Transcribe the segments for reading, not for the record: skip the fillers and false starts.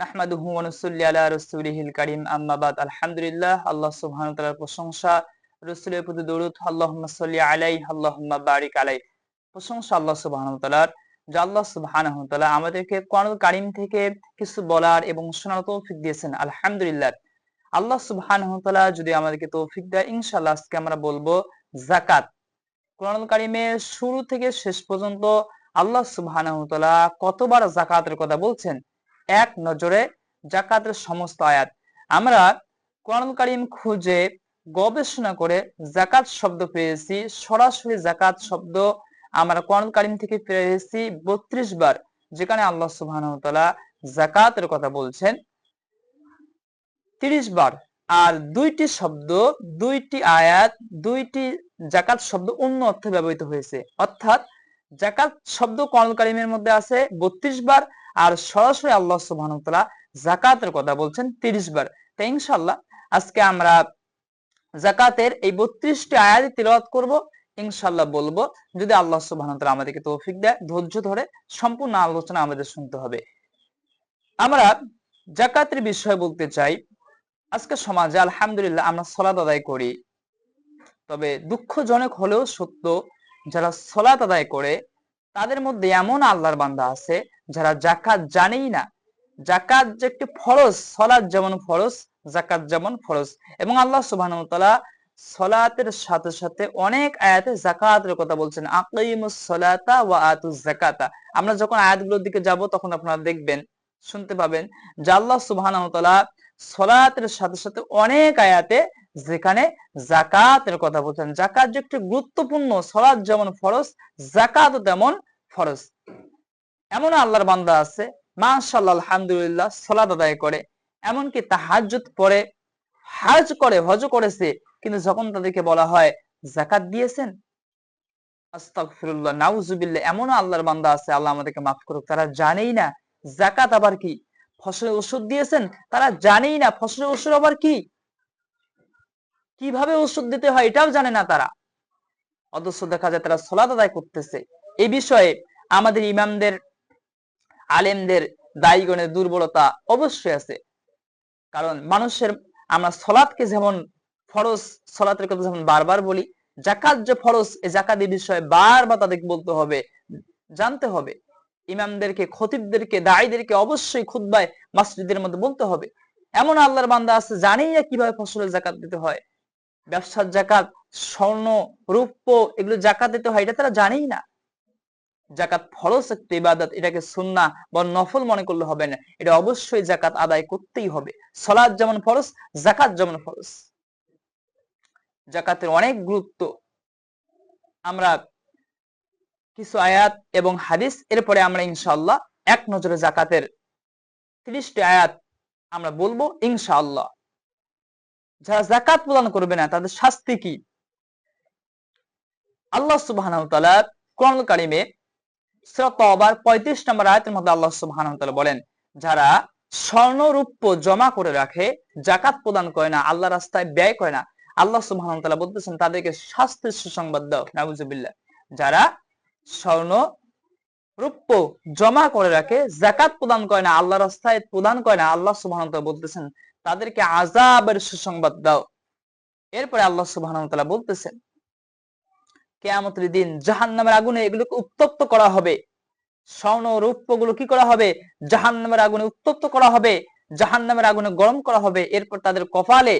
নাহমাদুহু ওয়া নুসাল্লি আলা রাসূলিহিল কারীম আম্মা বাদ। আলহামদুলিল্লাহ, আল্লাহ সুবহানাহু ওয়া তাআলার প্রশংসা, রাসূলের প্রতি দরুদ, আল্লাহুম্মা সাল্লি আলাইহি আল্লাহুম্মা বারিক আলাইহি। প্রশংসা আল্লাহ সুবহানাহু ওয়া তাআলার, যে আল্লাহ সুবহানাহু ওয়া তাআলা আমাদেরকে কোরআনুল কারীম থেকে কিছু বলার এবং শোনার তৌফিক দিয়েছেন। আলহামদুলিল্লাহ, আল্লাহ সুবহানাহু ওয়া তাআলা যদি আমাদেরকে তৌফিক দেয়, ইনশাআল্লাহ আজকে আমরা বলবো যাকাত। কোরআনুল কারীমের শুরু থেকে শেষ পর্যন্ত আল্লাহ সুবহানাহু ওয়া তাআলা কতবার যাকাতের কথা বলছেন, এক নজরে যাকাতের সমস্ত আয়াত আমরা কোরআনুল কারীম খুঁজে গবেষণা করে যাকাত শব্দ পেয়েছি। সরাসরি যাকাত শব্দ আমরা কোরআনুল কারীম থেকে পেয়েছি 32 বার, যেখানে আল্লাহ সুবহানাহু ওয়া তাআলা যাকাতের কথা বলছেন 30 বার। আর দুইটি শব্দ, দুইটি আয়াত, দুইটি যাকাত শব্দ অন্য অর্থে ব্যবহৃত হয়েছে। অর্থাৎ যাকাত শব্দ কোরআনুল কারীমের মধ্যে আছে 32 বার, আর সরাসরি আল্লাহ সুবহানাহু ওয়া তাআলা যাকাতের কথা বলছেন 30 বার। তাই ইনশাআল্লাহ আজকে আমরা যাকাতের এই 32টি আয়াত তিলাওয়াত করব, ইনশাআল্লাহ বলবো, যদি আল্লাহ সুবহানাহু ওয়া তাআলা আমাদেরকে তৌফিক দেয়। ধৈর্য ধরে সম্পূর্ণ আলোচনা আমাদের শুনতে হবে। আমরা যাকাতের বিষয় বলতে চাই। আজকে সমাজে আলহামদুলিল্লাহ আমরা সালাত আদায় করি, তবে দুঃখজনক হলেও সত্য, যারা সালাত আদায় করে তাদের মধ্যে এমন আল্লাহর বান্দা আছে যারা যাকাত জানেই না। যাকাত যে একটি ফরজ, সালাত যেমন ফরজ, যাকাত যেমন ফরজ। এবং আল্লাহ সুবহানাহু ওয়া তাআলা সালাতের সাথে সাথে অনেক আয়াতে যাকাতের কথা বলছেন, আকিমুস সালাতা ওয়া আতুজ যাকাতা। আমরা যখন আয়াতগুলোর দিকে যাব তখন আপনারা দেখবেন, শুনতে পাবেন যে আল্লাহ সুবহানাহু ওয়া তাআলা সালাতের সাথে সাথে অনেক আয়াতে যেখানে যাকাতের কথা বলছেন। যাকাত যে একটি গুরুত্বপূর্ণ, সালাত যেমন ফরজ, যাকাতও তেমন ফরজ। এমন আল্লাহর বান্দা আছে মাশাআল্লাহ আলহামদুলিল্লাহ সালাত আদায় করে, এমনকি তাহাজ্জুদ পড়ে, হজ করে, হজ করেছে, কিন্তু যখন তাদেরকে বলা হয় যাকাত দিয়েছেন, আস্তাগফিরুল্লাহ, নাউজুবিল্লাহ, এমন আল্লাহর বান্দা আছে, আল্লাহ আমাদেরকে মাফ করুক, তারা জানেই না যাকাত আবার কি। ফসলের ওষুধ দিয়েছেন, তারা জানেই না ফসলের ওষুধ আবার কি, কিভাবে ওষুধ দিতে হয় এটাও জানে না তারা। অথচ দেখা যায় তারা সালাত আদায় করতেছে। এই বিষয়ে আমাদের ইমামদের, আলেমদের, দায়ীগণের দুর্বলতা অবশ্যই আছে। কারণ মানুষের, আমরা সালাতকে যেমন ফরজ, সালাতের কথা যেমন বারবার বলি, যাকাত যে ফরজ, এই যাকাতের বিষয়ে বারবার তাদেরকে বলতে হবে, জানতে হবে। ইমামদেরকে, খতিবদেরকে, দায়ীদেরকে অবশ্যই খুতবায় মসজিদের মধ্যে বলতে হবে। এমন আল্লাহর বান্দা আছে জানেই না কিভাবে ফসলের যাকাত দিতে হয়, ব্যবসার যাকাত, স্বর্ণ রৌপ্য এগুলো যাকাত দিতে হয়, এটা তারা জানেই না। যাকাত ফরজ একটি ইবাদত, এটাকে সুন্নাহ বা নফল মনে করলে হবে না, এটা অবশ্যই যাকাত আদায় করতেই হবে। সালাত যেমন ফরজ, যাকাত যেমন ফরজ। যাকাতের অনেক গুরুত্ব। আমরা কিছু আয়াত এবং হাদিস, এরপরে আমরা ইনশাআল্লাহ এক নজরে যাকাতের 30টি আয়াত আমরা বলবো ইনশাআল্লাহ। যারা যাকাত প্রদান করবে না তাদের শাস্তি কি? আল্লাহ সুবহানাহু ওয়া তাআলা কোরআনুল কারীমে সূরা তাওবার 35 নম্বর আয়াতের মধ্যে আল্লাহ সুবহানাহু ওয়া তাআলা বলেন, যারা স্বর্ণ রৌপ্য জমা করে রাখে, যাকাত প্রদান করে না, আল্লাহর রাস্তায় ব্যয় করে না, আল্লাহ সুবহানাহু ওয়া তাআলা বলতেছেন তাদেরকে শাস্তির সুসংবাদ দাও। নাউজুবিল্লাহ। যারা স্বর্ণ রৌপ্য জমা করে রাখে, যাকাত প্রদান করে না, আল্লাহর রাস্তায় প্রদান করে না, আল্লাহ সুবহানাহু ওয়া তাআলা বলতেছেন তাদেরকে আযাবের সুসংবাদ দাও। এরপরে আল্লাহ সুবহানাহু ওয়া তাআলা বলতেছেন কিয়ামতের দিন জাহান্নামের আগুনে এগুলোকে উত্তপ্ত করা হবে। স্বর্ণ রৌপ্য গুলো কি করা হবে? জাহান্নামের আগুনে উত্তপ্ত করা হবে, জাহান্নামের আগুনে গরম করা হবে। এরপর তাদের কপালে,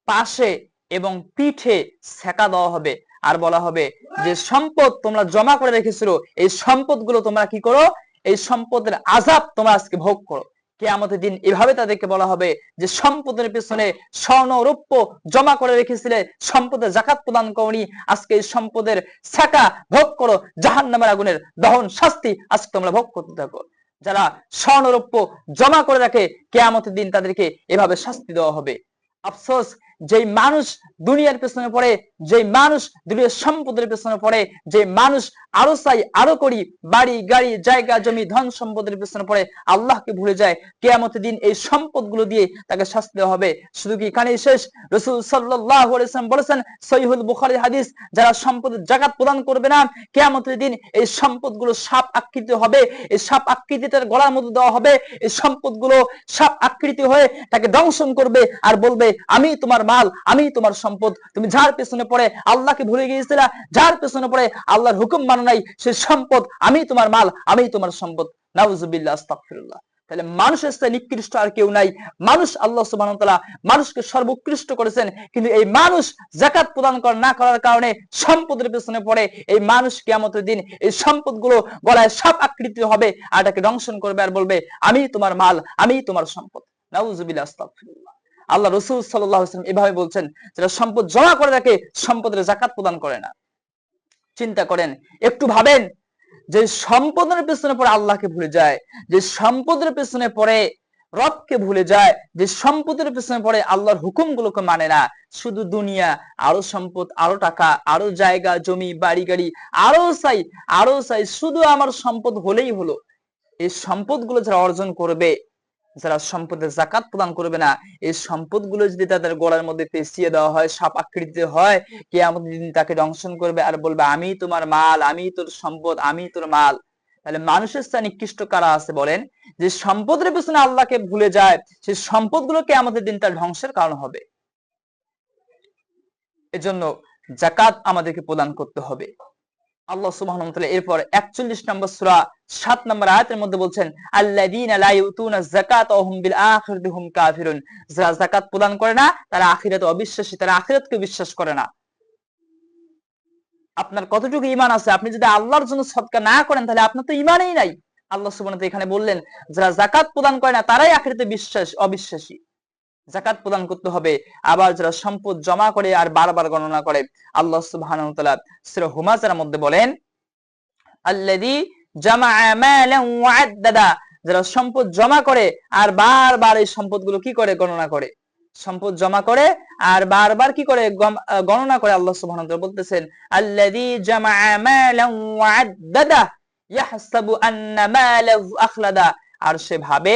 পাশে এবং পিঠে সেকা দেওয়া হবে, আর বলা হবে যে সম্পদ তোমরা জমা করে রেখেছিল, এই সম্পদ গুলো তোমরা কি করো, এই সম্পদের আযাব তোমরা আজকে ভোগ করো। কিয়ামতের দিন এভাবে তাদেরকে বলা হবে যে সম্পদের পেছনে স্বর্ণ রৌপ্য জমা করে রেখেছিলে, সম্পদের যাকাত প্রদান করনি, আজকে এই সম্পদের ছাকা ভোগ করো, জাহান্নামের আগুনের দহন শাস্তি আজকে তোমরা ভোগ করতে থাকো। যারা স্বর্ণ রৌপ্য জমা করে রাখে, কিয়ামতের দিন তাদেরকে এভাবে শাস্তি দেওয়া হবে। আফসোস, যেই মানুষ দুনিয়ার পেছনে পড়ে, যেই মানুষ দুনিয়ার সম্পদের পেছনে পড়ে, যে মানুষ আরো চাই আরো করি, বাড়ি গাড়ি জায়গা জমি ধন সম্পদের পেছনে পড়ে আল্লাহকে ভুলে যায়, কিয়ামতের দিন এই সম্পদগুলো দিয়ে তাকে শাস্তি দেওয়া হবে। শুধু কি এখানেই শেষ? রাসূল সাল্লাল্লাহু আলাইহি ওয়াসাল্লাম বলেছেন, সহিহুল বুখারীর হাদিস, যারা সম্পদের যাকাত প্রদান করবে না কিয়ামতের দিন এই সম্পদগুলো সাপ আকৃতি হবে, এই সাপ আকৃতিটার গলার মধ্যে দেওয়া হবে, এই সম্পদগুলো সাপ আকৃতি হয়ে তাকে দংশন করবে আর বলবে, আমি তোমার মাল, আমি তোমার সম্পদ। তুমি যার পেছনে পড়ে আল্লাহকে ভুলে গিয়েছিলা, যার পেছনে পড়ে আল্লাহর হুকুম মানো নাই, সেই সম্পদ আমি তোমার মাল, আমি তোমার সম্পদ। নাউজুবিল্লাহ, আস্তাগফিরুল্লাহ। তাহলে মানুষের চেয়ে নিকৃষ্ট আর কেউ নাই। মানুষ আল্লাহ সুবহানাহু ওয়া তাআলা মানুষকে সর্বোৎকৃষ্ট করেছেন, কিন্তু এই মানুষ যাকাত প্রদান না করার কারণে সম্পদের পেছনে পড়ে এই মানুষ কিয়ামতের দিন এই সম্পদগুলো গলায় সাপ আকৃতি হবে আর তাকে দংশন করবে আর বলবে, আমি তোমার মাল, আমি তোমার সম্পদ। নাউজুবিল্লাহ, আস্তাগফিরুল্লাহ। আল্লাহ রাসূল সাল্লাল্লাহু আলাইহি ওয়াসাল্লাম এভাবে বলছেন, যারা সম্পদ জমা করে রাখে সম্পদের যাকাত প্রদান করে না। চিন্তা করেন, একটু ভাবেন, যে সম্পদের পেছনে পড়ে আল্লাহকে ভুলে যায়, যে সম্পদের পেছনে পড়ে রবকে ভুলে যায়, যে সম্পদের পেছনে পড়ে আল্লাহর হুকুমগুলোকে মানে না, শুধু দুনিয়া, আরো সম্পদ, আরো টাকা, আরো জায়গা জমি বাড়ি গাড়ি, আরো চাই আরো চাই, শুধু আমার সম্পদ হলেই হলো। এই সম্পদগুলো যারা অর্জন করবে, যারা সম্পদের যাকাত প্রদান করবে না, এই সম্পদগুলো যদি তাদের গলার মধ্যে পেঁচিয়ে দেওয়া হয়, সাপ আকৃতিতে হয়, কিয়ামতের দিন তাকে দংশন করবে আর বলবে, আমি তোমার মাল, আমি তোর সম্পদ, আমি তোর মাল। তাহলে মানুষের চেয়ে নিকৃষ্ট কারা আছে বলেন? যে সম্পদের পেছনে আল্লাহকে ভুলে যায়, সেই সম্পদগুলো কিয়ামতের দিন তার ধ্বংসের কারণ হবে। এজন্য যাকাত আমাদেরকে প্রদান করতে হবে। আল্লাহ সুবহানাহু ওয়া তাআলা এরপর 41 নম্বর সূরা 7 নম্বর আয়াতের মধ্যে বলছেন, আল্লাযীনা লা ইউতুনা যাকাতা ওয়া হুম বিল আখিরাতি হুম কাফিরুন। যারা যাকাত প্রদান করে না তারা আখিরাতে অবিশ্বাসী, তারা আখিরাতকে বিশ্বাস করে না। আপনার কতটুকু ঈমান আছে? আপনি যদি আল্লাহর জন্য সদকা না করেন তাহলে আপনার তো ঈমানই নাই। আল্লাহ সুবহানাহু ওয়া তাআলা এখানে বললেন, যারা যাকাত প্রদান করে না তারাই আখিরাতে অবিশ্বাসী। যাকাত প্রদান করতে হবে। আবার যারা সম্পদ জমা করে আর বারবার গণনা করে, আল্লাহ সুবহানাহু ওয়া তাআলা সূরা হুমাযার মধ্যে বলেন, আল্লাযী জামাআ মালান ওয়া আদ্দাদা। যারা সম্পদ জমা করে আর বারবার এই সম্পদগুলো কি করে? গণনা করে। সম্পদ জমা করে আর বারবার কি করে? গণনা করে। আল্লাহ সুবহানাহু ওয়া তাআলা বলতেছেন, আল্লাযী জামাআ মালান ওয়া আদ্দাদা ইয়াহসাবু আন্না মালাহু আখলাদা। আর সে ভাবে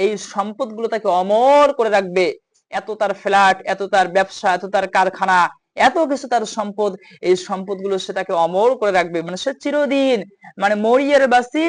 এই সম্পদগুলো তাকে অমর করে রাখবে। এত তার ফ্ল্যাট, এত তার ব্যবসা, এত তার কারখানা, এত কিছু তার সম্পদ, এই সম্পদগুলো সে তাকে অমর করে রাখবে, মানে সে চিরদিন, মানে মরিয়ার বাসি,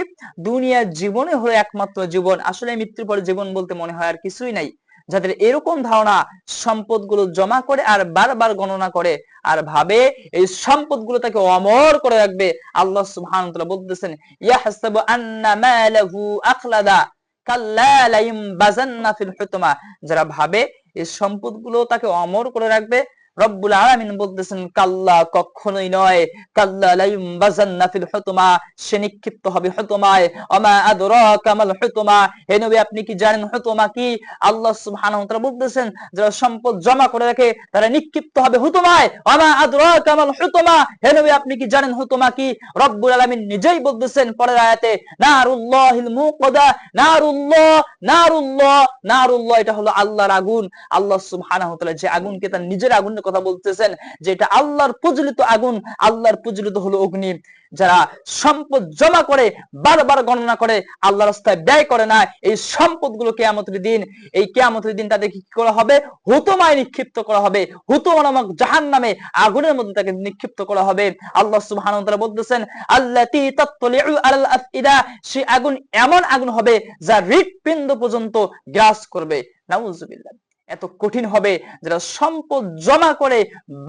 দুনিয়ার জীবনে হলো একমাত্র জীবন। আসলে মৃত্যুর পরে জীবন বলতে মনে হয় আর কিছুই নাই। যাদের এরকম ধারণা, সম্পদগুলো জমা করে আর বারবার গণনা করে আর ভাবে এই সম্পদগুলো তাকে অমর করে রাখবে, আল্লাহ সুবহানাহু ওয়া তাআলা বলতেছেন, ইয়াহসাবু আন্না মালাহু আখলাদা কাল্লা লা ইউমবাযান্না ফিল হুতমা। যারা ভাবে এই সম্পদগুলো তাকে অমর করে রাখবে, রব্বুল আলামিন বলতেছেন, কাল্লা, কখনোই নয়, কাল্লা লা ইউমবাযান্না ফিল হুতমা, সে নিক্ষিপ্ত হবে হুতমায়। ওমা আদরাকা মাল হুতমা, হে নবী আপনি কি জানেন হুতমা কি? আল্লাহ সুবহানাহু ওয়া তাআলা বলতেছেন, যারা সম্পদ জমা করে রাখে তারা নিক্ষিপ্ত হবে হুতমায়। ওমা আদরাকা মাল হুতমা, হে নবী আপনি কি জানেন হুতমা কি? রব্বুল আলামিন নিজেই বলতেছেন পরের আয়াতে, নারুল্লাহিল মুকদা, নারুল্লাহ, নারুল্লাহ, নারুল্লাহ, এটা হলো আল্লাহর আগুন। আল্লাহ সুবহানাহু ওয়া তাআলা যে আগুনকে তার নিজের আগুনের কথা বলতেছেন, যে এটা আল্লাহর প্রজ্বলিত আগুন, আল্লাহর প্রজ্বলিত হলো অগ্নি। যারা সম্পদ জমা করে বারবার গণনা করে আল্লাহর রাস্তায় ব্যয় করে না, এই সম্পদগুলো কিয়ামতের দিন, এই কিয়ামতের দিন তাদের কি করা হবে? হুতমায় নিক্ষিপ্ত করা হবে। হুতমা নামক জাহান্নামে, আগুনের মধ্যে তাকে নিক্ষিপ্ত করা হবে। আল্লাহ সুবহানাহু ওয়া তাআলা বলতেছেন, আল্লাতী তাতলিউ আলাল আফইদা, সে আগুন এমন আগুন হবে যা হৃৎপিণ্ড পর্যন্ত গ্রাস করবে। নাউযুবিল্লাহ। এত কঠিন হবে। যারা সম্পদ জমা করে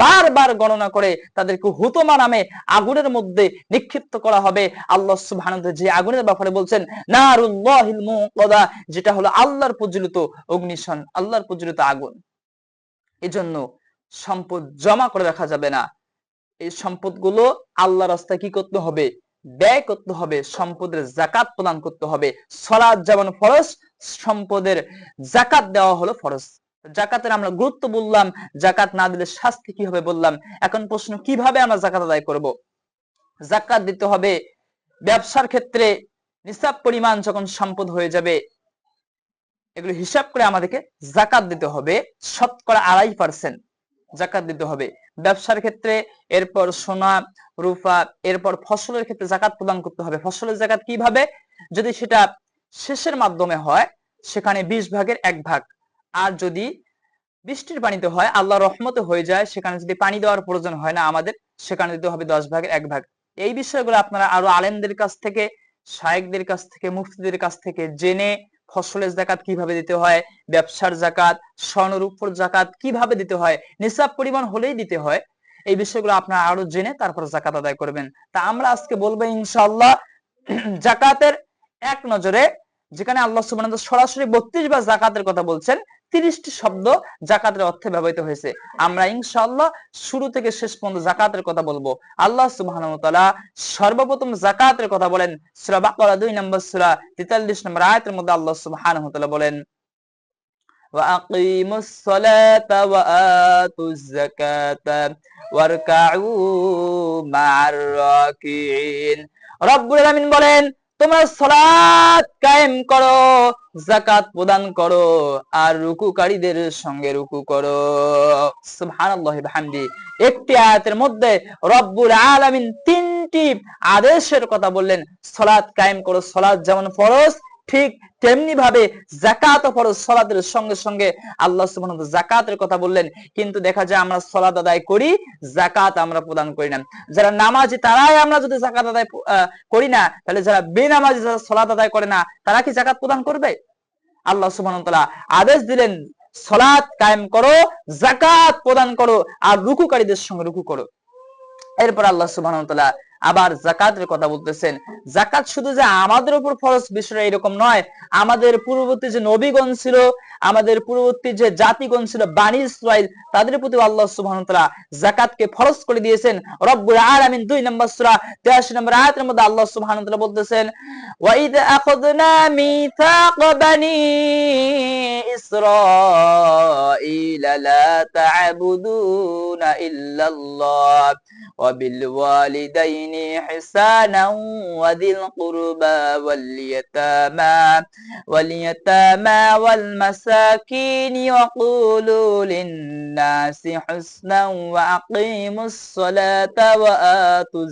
বারবার গণনা করে তাদেরকে হুতমা নামে আগুনের মধ্যে নিক্ষিপ্ত করা হবে। আল্লাহ সুবহানাহু ওয়া তাআলা যে আগুনের ব্যাপারে বলছেন, নারুল্লাহিল মুকদা, যেটা হলো আল্লাহর প্রজ্বলিত অগ্নিশন, আল্লাহর প্রজ্বলিত আগুন। এজন্য সম্পদ জমা করে রাখা যাবে না। এই সম্পদগুলো আল্লাহর রাস্তায় কি করতে হবে? ব্যয় করতে হবে। সম্পদের যাকাত প্রদান করতে হবে। সালাত যেমন ফরজ, সম্পদের যাকাত দেওয়া হলো ফরজ। যাকাতের আমরা গুরুত্ব বললাম, যাকাত না দিলে শাস্তি কি হবে বললাম। এখন প্রশ্ন, কিভাবে আমরা যাকাত আদায় করব? যাকাত দিতে হবে ব্যবসার ক্ষেত্রে নিসাব পরিমাণ যখন সম্পদ হয়ে যাবে, এগুলো হিসাব করে আমাদেরকে যাকাত দিতে হবে শতকরা 2.5%। জাকাত দিতে হবে। ব্যবসার ক্ষেত্রে, এরপর সোনা রূপা, এরপর ফসলের ক্ষেত্রে জাকাত প্রদান করতে হবে। ফসলের জাকাত কিভাবে? যদি সেটা সেচের মাধ্যমে হয় সেখানে 20 ভাগের 1 ভাগ, আর যদি বৃষ্টির পানিতে হয়, আল্লাহর রহমতে হয়ে যায়, সেখানে যদি পানি দেওয়ার প্রয়োজন হয় না আমাদের, সেখানে দিতে হবে 10 ভাগের 1 ভাগ। এই বিষয়গুলো আপনারা আরো আলেমদের কাছ থেকে, শায়েখদের কাছ থেকে, মুফতিদের কাছ থেকে জেনে ফসলের জাকাত কিভাবে দিতে হয়, ব্যবসার জাকাত, স্বর্ণরূপর জাকাত কিভাবে দিতে হয়, নিসাব পরিমাণ হলেই দিতে হয়, এই বিষয়গুলো আপনারা আরো জেনে তারপর জাকাত আদায় করবেন। তা আমরা আজকে বলবো ইনশাআল্লাহ জাকাতের এক নজরে, যেখানে আল্লাহ সুবহানাহু ওয়া তাআলা সরাসরি 32 বার জাকাতের কথা বলছেন, 30টি শব্দ জাকাতের অর্থে ব্যবহৃত হয়েছে। আমরা ইনশাআল্লাহ শুরু থেকে শেষ পর্যন্ত জাকাতের কথা বলবো। আল্লাহ সুবহানাহু ওয়া তাআলা সর্বপ্রথম জাকাতের কথা বলেন সূরা বাকারা 2 নম্বর সূরা 43 নম্বর আয়াতের মধ্যে। আল্লাহ সুবহানাহু ওয়া তাআলা বলেন, وأقيموا الصلاة وآتوا الزكاة واركعوا مع الراكعين। রব্বুল আলামিন বলেন, তোমরা সালাত কায়েম করো, যাকাত প্রদান করো, আর রুকুকারীদের সঙ্গে রুকু করো। সুবহানাল্লাহি বিহামদি। একটি আয়াতের মধ্যে রব্বুল আলামিন 3টি আদেশের কথা বললেন। সালাত কায়েম করো, সালাত যেমন ফরজ, ঠিক তেমনি ভাবে যাকাত ফরজ। সালাতের সঙ্গে সঙ্গে আল্লাহ সুবহানাহু ওয়া তাআলা যাকাতের কথা বললেন। কিন্তু দেখা যায় আমরা সালাত আদায় করি, যাকাত আমরা প্রদান করি না। যারা নামাজি তারাই আমরা যদি যাকাত আদায় করি না, তাহলে যারা বেনামাজি, যারা সালাত আদায় করে না, তারা কি যাকাত প্রদান করবে? আল্লাহ সুবহানাহু ওয়া তাআলা আদেশ দিলেন, সালাত কায়েম করো, যাকাত প্রদান করো, আর রুকুকারীদের সঙ্গে রুকু করো। এরপর আল্লাহ সুবহানাহু ওয়া তাআলা আবার যাকাতের কথা বলতেছেন। যাকাত শুধু যে আমাদের উপর ফরজ বিষয়টা এরকম নয়, আমাদের পূর্ববর্তী যে নবীগণ ছিল, আমাদের পূর্ববর্তী যে জাতিগণ ছিল বনী ইসরাইল, তাদের প্রতি আল্লাহ সুবহানাহু ওয়া তাআলা যাকাতকে ফরজ করে দিয়েছেন। রব্বুল আলামিন 2 নম্বর সূরা 83 নম্বর আয়াতের মধ্যে আল্লাহ সুবহানাহু ওয়া তাআলা বলতেছেন, ওয়া ইয আখাযনা মিসাক বনী ইসরাঈলা লা তা'বুদুনা ইল্লাল্লাহ وبالوالدين إحسانا وذي القربى واليتامى والمساكين وقولوا للناس حسنا وأقيموا الصلاة وآتوا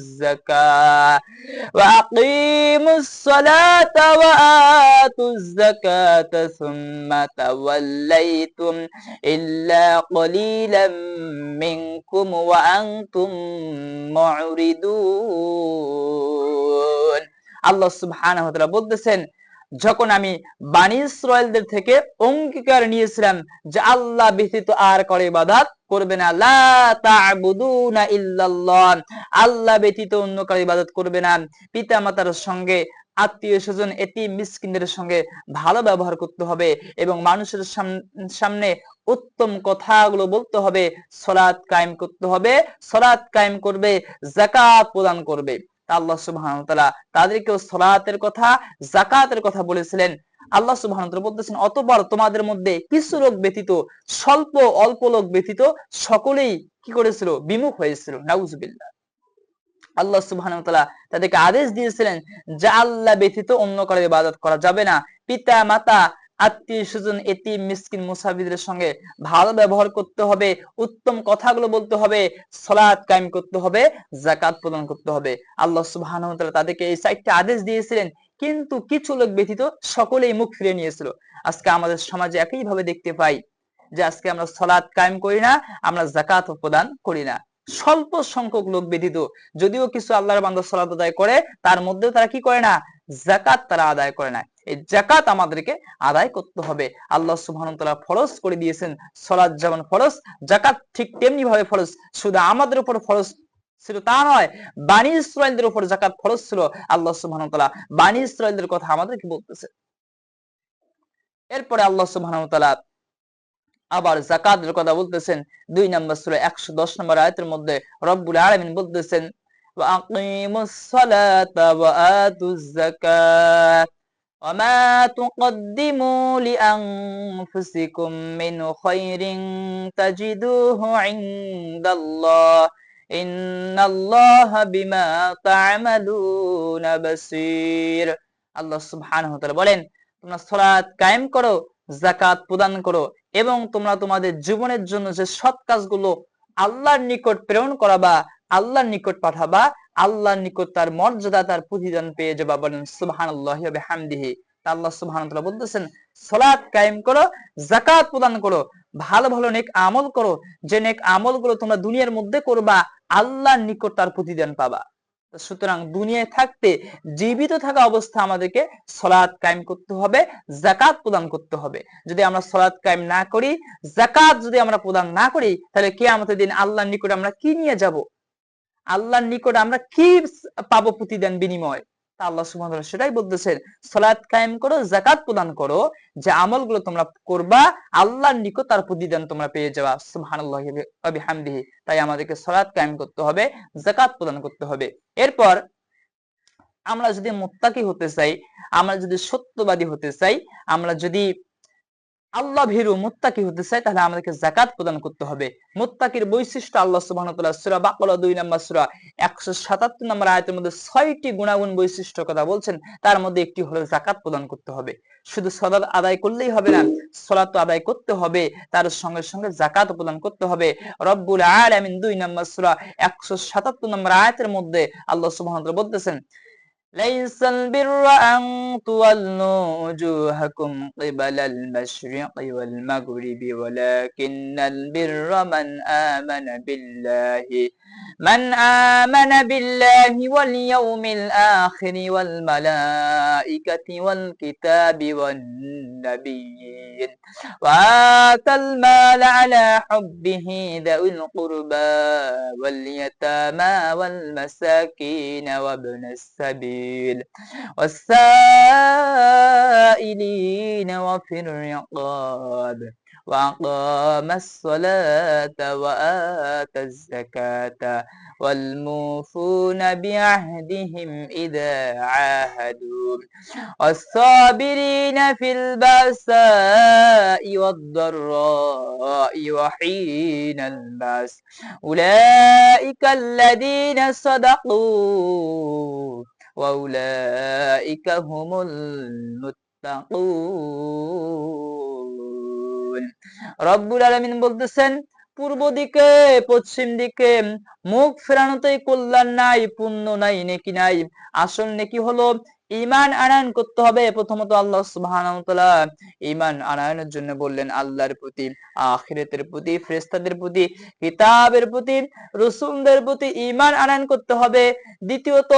الزكاة ثم توليتم إلا قليلا منكم وأنتم মুরিদুন। আল্লাহ সুবহানাহু ওয়া তাআলা বলতেছেন, যখন আমি বনী ইসরাইলদের থেকে অঙ্গীকার নিয়েছিলাম যে আল্লাহ ব্যতীত আর কারো ইবাদত করবে না, লা তা'বুদুনা ইল্লাল্লাহ, আল্লাহ ব্যতীত অন্য কারো ইবাদত করবে না, পিতা মাতার সঙ্গে, আত্মীয় স্বজন, এতিম মিসকিনদের সঙ্গে ভালো ব্যবহার করতে হবে এবং মানুষের সামনে উত্তম কথাগুলো বলতে হবে, সালাত কায়েম করতে হবে, সালাত কায়েম করবে, যাকাত প্রদান করবে। আল্লাহ সুবহানাহু ওয়া তাআলা তাদেরকেও সালাতের কথা, যাকাতের কথা বলেছিলেন। আল্লাহ সুবহানাহু ওয়া তাআলা বলতেছেন, অতঃপর তোমাদের মধ্যে কিছু লোক ব্যতীত, অল্প লোক ব্যতীত সকলেই কি করেছিল? বিমুখ হয়েছিল। নাউজুবিল্লাহ। আল্লাহ সুবহানাহু ওয়া তাআলা তাদেরকে আদেশ দিয়েছিলেন যে আল্লাহ ব্যতীত অন্য কারো ইবাদত করা যাবে না। পিতা মাতা, আত্মীয় স্বজন, এতিম মিসকিন মুসাফিরদের সঙ্গে ভালো ব্যবহার করতে হবে, উত্তম কথাগুলো বলতে হবে, সালাত কায়েম করতে হবে, যাকাত প্রদান করতে হবে। আল্লাহ সুবহানাহু ওয়া তাআলা তাদেরকে এই 4টি আদেশ দিয়েছিলেন, কিন্তু কিছু লোক ব্যতীত সকলেই মুখ ফিরিয়ে নিয়েছিল। আজকে আমাদের সমাজে একই ভাবে দেখতে পাই যে আজকে আমরা সালাত কায়েম করি না, আমরা যাকাত প্রদান করি না। স্বল্প সংখ্যক লোক ব্যতীত, যদিও কিছু আল্লাহর বান্দা সালাত আদায় করে, তার মধ্যেও তারা কি করে না? যাকাত তারা আদায় করে না। এই যাকাত আমাদেরকে আদায় করতে হবে। আল্লাহ সুবহানাহু ওয়া তাআলা ফরজ করে দিয়েছেন, সালাত যেমন ফরজ, যাকাত ঠিক তেমনি ভাবে ফরজ। শুধু আমাদের উপর ফরজ ছিল তা নয়, বনী ইসরাইলদের উপর যাকাত ফরজ ছিল। আল্লাহ সুবহানাহু ওয়া তাআলা বনী ইসরাইলদের কথা আমাদেরকে বলতেছে। এরপরে আল্লাহ সুবহানাহু ওয়া তাআলা আবার যাকাতের কথা বলতেছেন 2 নম্বর সূরা 110 নম্বর আয়াতের মধ্যে। রব্বুল আলামিন বলতেছেন, ওয়া আকিমুস সালাতা ওয়া আতুজ যাকাত ওয়া মা তুকদ্দিমু লিআনফুসিকুম মিন খায়রিন তাজিদুহু ইনদাল্লাহ ইন্নাল্লাহা বিমা তা'মালুনা বাসীর। আল্লাহ সুবহানাহু ওয়া তাআলা বলেন, তোমরা সালাত কায়েম করো, যাকাত প্রদান করো, এবং তোমরা তোমাদের জীবনের জন্য যে সৎ কাজগুলো আল্লাহর নিকট প্রেরণ করাবা, আল্লাহর নিকট পাঠাবা, আল্লাহর নিকট তার মর্যাদা, তার প্রতিদান পেয়ে যাবা। বলেন সুবহানাল্লাহি ওয়া বিহামদিহি। আল্লাহ সুবহানাহু ওয়া তাআলা বলতেছেন, সালাত কায়েম করো, যাকাত প্রদান করো, ভালো ভালো নেক আমল করো, যে নেক আমলগুলো তোমরা দুনিয়ার মধ্যে করবা, আল্লাহর নিকট তার প্রতিদান পাবা। সুতরাং দুনিয়ায় থাকতে, জীবিত থাকা অবস্থা আমাদেরকে সালাত কায়েম করতে হবে, যাকাত প্রদান করতে হবে। যদি আমরা সালাত কায়েম না করি, যাকাত যদি আমরা প্রদান না করি, তাহলে কিয়ামতের দিন আল্লাহর নিকট আমরা কি নিয়ে যাব? আল্লাহর নিকট আমরা কি পাবো প্রতিদান বিনিময়? তা আল্লাহ সুবহানাহু ওয়া তাআলা সেটাই বলতেছেন, সালাত কায়েম করো, যাকাত প্রদান করো, যে আমলগুলো তোমরা করবা, আল্লাহর নিকট তার প্রতিদান তোমরা পেয়ে যাবা। সুবহানাল্লাহি ওয়া বিহামদিহি। তাই আমাদেরকে সালাত কায়েম করতে হবে, যাকাত প্রদান করতে হবে। এরপর আমরা যদি মুত্তাকি হতে চাই, আমরা যদি সত্যবাদী হতে চাই, আমরা যদি আল্লাহ ভীরু মুত্তাকি হতে চাই, তাহলে আমাদেরকে যাকাত প্রদান করতে হবে। মুত্তাকির বৈশিষ্ট্য আল্লাহ সুবহানাহু ওয়া তাআলা সূরা বাকারা 2 নম্বর সূরা 177 নম্বর আয়াতের মধ্যে 6টি গুণাগুণ বৈশিষ্ট্য কথা বলছেন। তার মধ্যে একটি হলো যাকাত প্রদান করতে হবে। শুধু সালাত আদায় করলেই হবে না, সালাত তো আদায় করতে হবে, তার সঙ্গে সঙ্গে যাকাত প্রদান করতে হবে। রব্বুল আলামিন 2 নম্বর সূরা 177 নম্বর আয়াতের মধ্যে আল্লাহ সুবহানাহু ওয়া তাআলা বলতেছেন, ليس البر أن تولوا وجوهكم قبل المشرق والمغرب ولكن البر من آمن بالله واليوم الآخر والملائكة والكتاب والنبيين وآتى المال على حبه ذوي القربى واليتامى والمساكين وابن السبيل والسائلين وفي الرقاب وأقام الصلاة وآتى الزكاة والموفون بعهدهم إذا عاهدوا والصابرين في البأساء والضراء وحين البأس أولئك الذين صدقوا وأولئك هم المتقون। রব্বুল আলামিন বলতেছেন, পূর্ব দিকে পশ্চিম দিকে মুখ ফেরানোতেই কল্যাণ নাই, পুণ্য নাই, নেকি নাই। আসল নেকি হলো ঈমান আনয়ন করতে হবে। প্রথমত আল্লাহ সুবহানাহু ওয়া তাআলা ঈমান আনয়নের জন্য বললেন আল্লাহর প্রতি, আখিরাতের প্রতি, ফেরেশতাদের প্রতি, কিতাবের প্রতি, রাসূলদের প্রতি ঈমান আনয়ন করতে হবে। দ্বিতীয়ত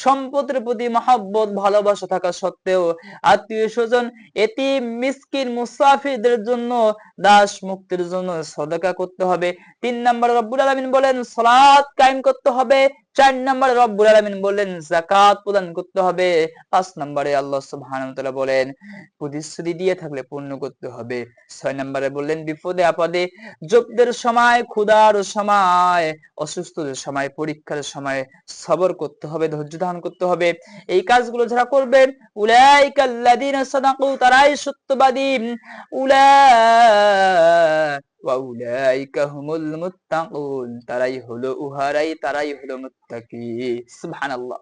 সম্পদের প্রতি মহব্বত, ভালোবাসা থাকা সত্ত্বেও আত্মীয় স্বজন, এতিম, মিসকিন, মুসাফিরদের জন্য, দাস মুক্তির জন্য সদকা করতে হবে। 3 নম্বরে রব্বুল আলামিন বলেন সালাত কায়েম করতে হবে। 4 নম্বরে রব্বুল আলামিন বলেন যাকাত প্রদান করতে হবে। 5 নম্বরে আল্লাহ সুবহানাহু ওয়া তাআলা বলেন প্রতিশ্রুতি দিয়ে থাকলে পূর্ণ করতে হবে। 6 নম্বরে বললেন বিপদে আপদে, জব্দের সময়, ক্ষুধার সময়, অসুস্থতার সময়, পরীক্ষার সময় সবর করতে হবে, ধৈর্য ধারণ করতে হবে। এই কাজগুলো যারা করবেন, উলাইকাল্লাযীনা সাদাকু, তারাই সত্যবাদী, ওয়াউলাইকা হুমুল মুত্তাকুন, তারাই হলো মুত্তাকি। সুবহানাল্লাহ।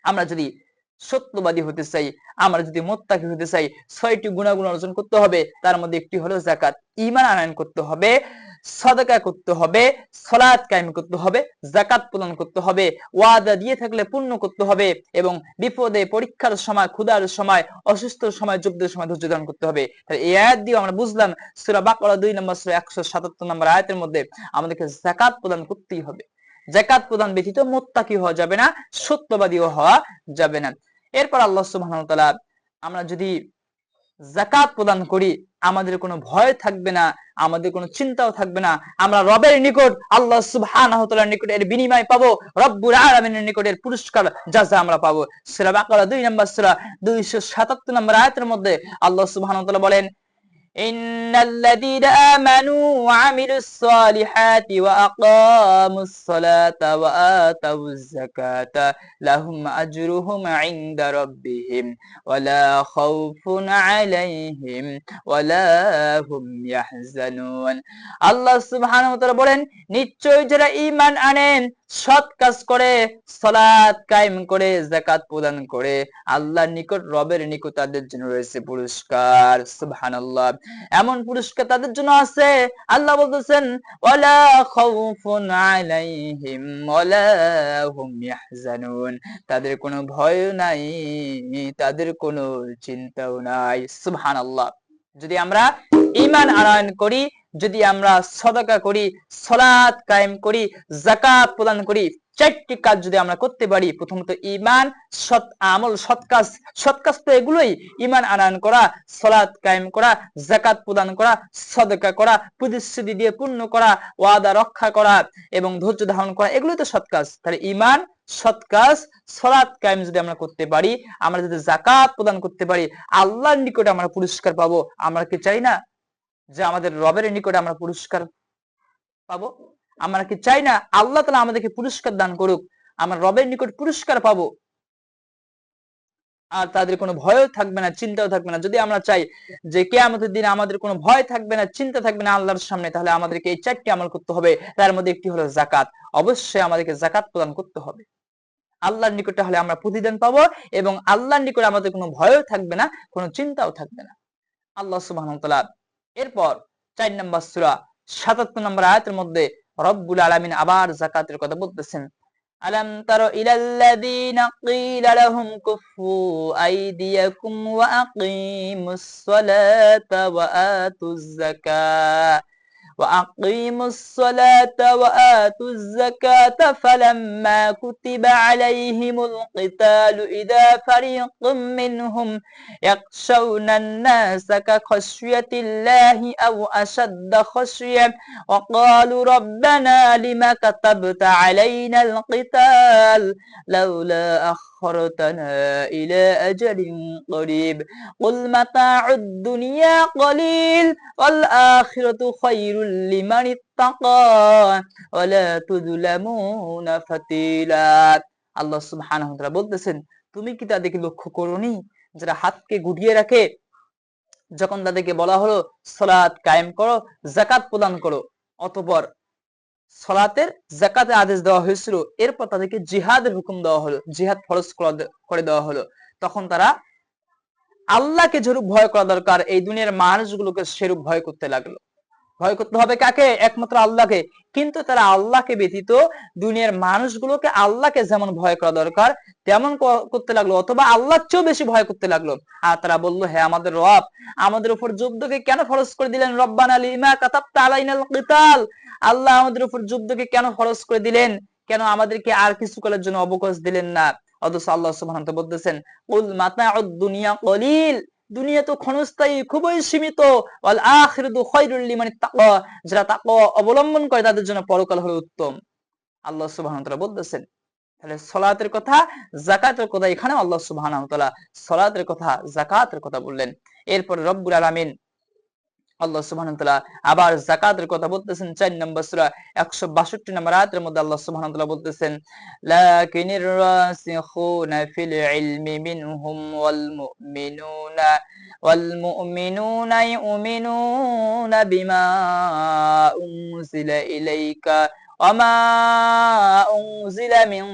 আমরা যদি সত্যবাদী হতে চাই, আমরা যদি মুত্তাকি হতে চাই, 6টি গুণাগুণ অর্জন করতে হবে। তার মধ্যে একটি হলো যাকাত, ঈমান আনয়ন করতে হবে, সাদাকা করতে হবে, সালাত কায়েম করতে হবে, যাকাত প্রদান করতে হবে, ওয়াদা দিয়ে থাকলে পূর্ণ করতে হবে, এবং বিপদে, পরীক্ষার সময়, ক্ষুধার সময়, অসুস্থর সময়, যুদ্ধের সময় ধৈর্য ধারণ করতে হবে। তাহলে এই আয়াত দিয়ে আমরা বুঝলাম সূরা বাকারা 2 নম্বর সূরা 177 নম্বর আয়াতের মধ্যে আমাদেরকে যাকাত প্রদান করতেই হবে। যাকাত প্রদান ব্যতীত মুত্তাকি হওয়া যাবে না, সত্যবাদীও হওয়া যাবে না। এরপর আল্লাহ সুবহানাহু ওয়া তাআলা, আমরা যদি যাকাত প্রদান করি, আমাদের কোনো ভয় থাকবে না, আমাদের কোনো চিন্তাও থাকবে না। আমরা রবের নিকট, আল্লাহ সুবহানাহু ওয়া তাআলার নিকট এর বিনিময় পাবো, রব্বুল আলামিনের নিকট এর পুরস্কার জাযা আমরা পাবো। সূরা বাকারা 2 নম্বর সূরা 277 নম্বর আয়াতের মধ্যে আল্লাহ সুবহানাহু ওয়া তাআলা বলেন, ইন্নাল্লাযীনা আমানু ওয়া আমিলুস সালিহাতি ওয়া আকামুস সালাতা ওয়া আতাউয যাকাতা লাহুম আজরুহুম ইনদা রাব্বিহিম ওয়া লা খাউফুন আলাইহিম ওয়া লা হুম ইয়াহজানুন। আল্লাহ সুবহানাহু ওয়া তাআলা বলেন, নিশ্চয় যারা ঈমান আনেন, সৎ কাজ করে, সালাত কায়েম করে, যাকাত প্রদান করে, আল্লাহর নিকট, রবের নিকট তাদের জন্য রয়েছে পুরস্কার। সুবহানাল্লাহ। এমন যেমন পুরস্কার তাদের জন্য আছে, আল্লাহ বলতেছেন ওয়ালা খাউফুন আলাইহিম ওয়ালা হুম ইয়াহজানুন, তাদের কোনো ভয় নাই, তাদের কোনো চিন্তাও নাই। সুবহানাল্লাহ। যদি আমরা ঈমান আনয়ন করি, যদি আমরা সাদাকা করি, সালাত কায়েম করি, যাকাত প্রদান করি, চারটি কাজ যদি আমরা করতে পারি, প্রথমত ঈমান, সৎ আমল, সৎ কাজ তো এগুলোই, ঈমান আনয়ন করা, সালাত কায়েম করা, যাকাত প্রদান করা, সাদাকা করা, প্রতিশ্রুতি দিয়ে পূর্ণ করা, ওয়াদা রক্ষা করা এবং ধৈর্য ধারণ করা, এগুলোই তো সৎ কাজ। তাহলে ঈমান, সৎ কাজ, সালাত কায়েম যদি আমরা করতে পারি, আমরা যদি যাকাত প্রদান করতে পারি, আল্লাহর নিকটে আমরা পুরস্কার পাবো। আমরা কি চাই না যে আমাদের রবের নিকটে আমরা পুরস্কার পাবো? আমরা কি চাই না আল্লাহ তাআলা আমাদেরকে পুরস্কার দান করুক, আমরা রবের নিকট পুরস্কার পাবো, আর তাদের কোনো ভয়ও থাকবে না, চিন্তাও থাকবে না। যদি আমরা চাই যে কিয়ামতের দিনে আমাদের কোনো ভয় থাকবে না, চিন্তা থাকবে না আল্লাহর সামনে, তাহলে আমাদেরকে এই চারটি আমল করতে হবে। তার মধ্যে একটি হলো যাকাত। অবশ্যই আমাদেরকে যাকাত প্রদান করতে হবে। আল্লাহর নিকটে হলে আমরা প্রতিদান পাবো এবং আল্লাহর নিকটে আমাদের কোনো ভয়ও থাকবে না, কোনো চিন্তাও থাকবে না। আল্লাহ সুবহানাহু ওয়া তাআলা এরপর 4 নম্বর সূরা 77 নম্বর আয়াতের মধ্যে রব্বুল আলামিন আবার যাকাতের কথা বলতেছেন। আলাম তারা ইলাল্লাযীনা ক্বিলা লাহুম কুফু আইদিয়াকুম ওয়া আকিমুস সালাতা ওয়া আতুজ যাকাত وأقيموا الصلاة وآتوا الزكاة فلما كتب عليهم القتال إذا فريق منهم يخشون الناس كخشية الله أو أشد خشية وقالوا ربنا لما كتبت علينا القتال لولا أخرتنا إلى أجل قريب قل متاع الدنيا قليل والآخرة خير লিমান ইত্তাকা ওয়ালা তুযলামুনা ফাতিলা। আল্লাহ সুবহানাহু ওয়া তাআলা বলতেছেন, তুমি কি তাদেরকে লক্ষ্য করোনি যারা হাতকে গুটিয়ে রাখে? যখন তাদেরকে বলা হলো সালাত কায়েম করো, যাকাত প্রদান করো, অতঃপর সালাতের যাকাতের আদেশ দেওয়া হয়েছিল, এরপর তাদেরকে জিহাদের হুকুম দেওয়া হলো, জিহাদ ফরজ করে দেওয়া হলো, তখন তারা আল্লাহকে যেরূপ ভয় করা দরকার এই দুনিয়ার মানুষগুলোকে সেরূপ ভয় করতে লাগলো। ভয় করতে হবে কাকে? একমাত্র আল্লাহকে। কিন্তু তারা আল্লাহকে ব্যতীত দুনিয়ার মানুষগুলোকে আল্লাহকে যেমন ভয় করা দরকার তেমন করতে লাগলো, অথবা আল্লাহর চেয়েও বেশি ভয় করতে লাগলো। আর তারা বললো, হে আমাদের রব, আমাদের উপর যুদ্ধকে কেন ফরজ করে দিলেন? রব্বানা লিমা কাতাবতা আলাইনাল কিতাল, আল্লাহ আমাদের উপর যুদ্ধকে কেন ফরজ করে দিলেন? কেন আমাদেরকে আর কিছু করার জন্য অবকাশ দিলেন না? অথচ আল্লাহ সুবহানাহু ওয়া তাআলা বলতেছেন, কুল মাতাউদ দুনিয়া কলিল, দুনিয়া তো ক্ষণস্থায়ী, খুবই সীমিত, ওয়াল আখিরাতু খায়রুল লিমান ইত্তাকা, যারা তাকওয়া অবলম্বন করে তাদের জন্য পরকাল হলো উত্তম। আল্লাহ সুবহানাহু ওয়া তাআলা বলতেছেন। তাহলে সালাতের কথা, যাকাতের কথা, এখানে আল্লাহ সুবহানাহু ওয়া তাআলা সালাতের কথা, যাকাতের কথা বললেন। এরপর রব্বুল আলামিন আল্লাহ সুবহানাহু ওয়া তাআলা আবার যাকাতের কথা বলতেছেন 4 নম্বর সূরা 162 নম্বর আয়াতের মধ্যে আল্লাহ সুবহানাহু ওয়া তাআলা বলতেছেন, লাকিনির রাসিখুনা ফিল ইলমি মিনহুম ওয়াল মুমিনুনা ইউমিনুনা বিমা উনজিলা ইলাইকা ওয়া মা উনজিলা মিন